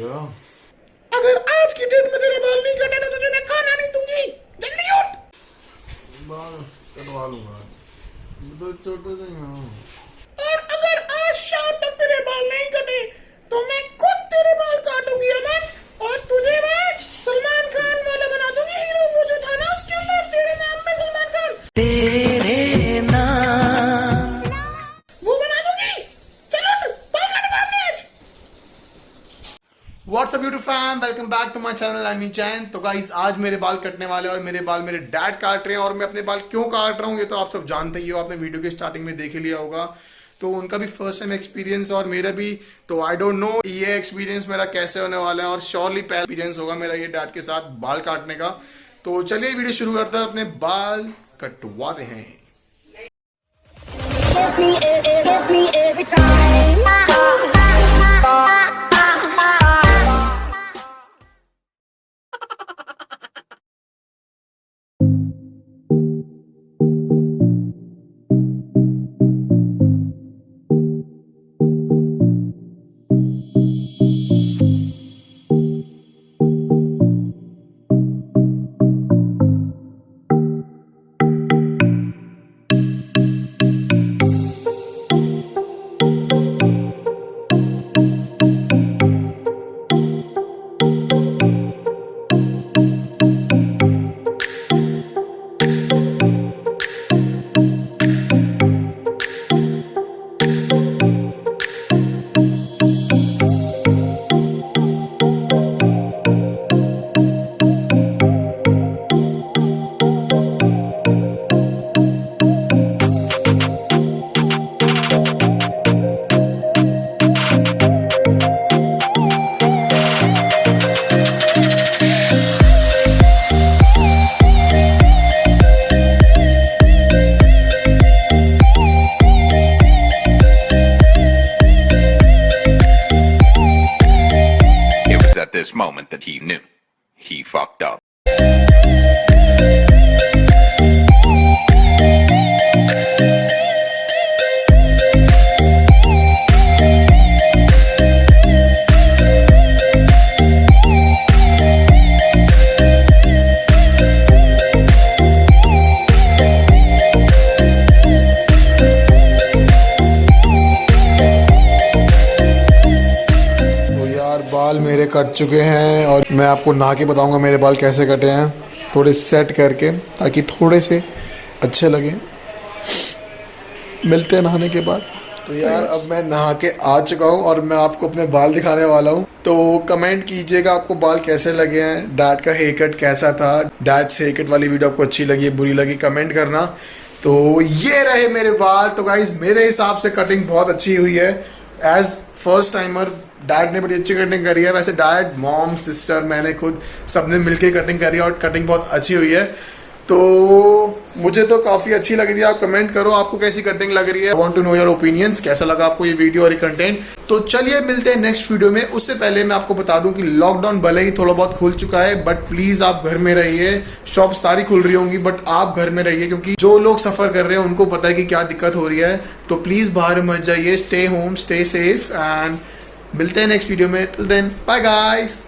क्या? अगर आज की डेट में तेरे बाल नहीं कटे तो तुझे मैं खाना नहीं दूंगी। जल्दी उठ। बाल कटवा लूंगा, तो छोटे से ही हूँ। और अगर आज शाम तक तेरे बाल नहीं कटे तो मैं खुद तेरे बाल काटूंगी अमन, और तुझे मैं सलमान खान वाला बना दूंगी। हीरो वो जो था ना उसके अंदर तेरे नाम पे सलमान खान, तेरे नाम वो बना दूंगी। चलो बाल कटवाने आज। What's up YouTube fan, welcome back to my channel Amy Jain. तो गाइस आज मेरे बाल कटने वाले और मेरे बाल मेरे डैड काट रहे हैं। और मैं अपने बाल क्यों काट रहा हूँ ये तो आप सब जानते ही हो, आपने वीडियो के स्टार्टिंग में देख लिया होगा। तो उनका भी फर्स्ट टाइम एक्सपीरियंस और मेरा भी, तो आई डोंट नो ये एक्सपीरियंस मेरा कैसे होने वाला है, और श्योरली पहला एक्सपीरियंस होगा मेरा ये डैड के साथ बाल काटने का। तो चलिए वीडियो शुरू करते हैं, अपने बाल कटवाते हैं। Kiss me every time. At this moment that he knew he fucked up. बाल मेरे कट चुके हैं और मैं आपको नहा के बताऊंगा मेरे बाल कैसे कटे हैं, थोड़े सेट करके, ताकि थोड़े से अच्छे लगे। मिलते हैं नहाने के बाद। तो यार अब मैं नहा के आ चुका हूँ और मैं आपको अपने बाल दिखाने वाला हूँ। तो कमेंट कीजिएगा आपको बाल कैसे लगे हैं, डैड का हेयर कट कैसा था, डैड से हेयर कट वाली वीडियो आपको अच्छी लगी बुरी लगी कमेंट करना। तो ये रहे मेरे बाल। तो गाइज मेरे हिसाब से कटिंग बहुत अच्छी हुई है। एज फर्स्ट टाइमर डैड ने बड़ी अच्छी कटिंग करी है। वैसे डैड, मॉम, सिस्टर, मैंने खुद सबने मिलके कटिंग करी है और कटिंग बहुत अच्छी हुई है। तो मुझे तो काफ़ी अच्छी लग रही है। आप कमेंट करो आपको कैसी कटिंग लग रही है। Want to know your opinions, कैसा लगा आपको ये वीडियो और ये कंटेंट। तो चलिए मिलते हैं नेक्स्ट वीडियो में। उससे पहले मैं आपको बता दूं कि लॉकडाउन भले ही थोड़ा बहुत खुल चुका है, बट प्लीज़ आप घर में रहिए। शॉप सारी खुल रही होंगी बट आप घर में रहिए, क्योंकि जो लोग सफ़र कर रहे हैं उनको पता है कि क्या दिक्कत हो रही है। तो प्लीज़ बाहर मत जाइए, stay home, stay safe, and मिलते हैं नेक्स्ट वीडियो में। Till then bye guys.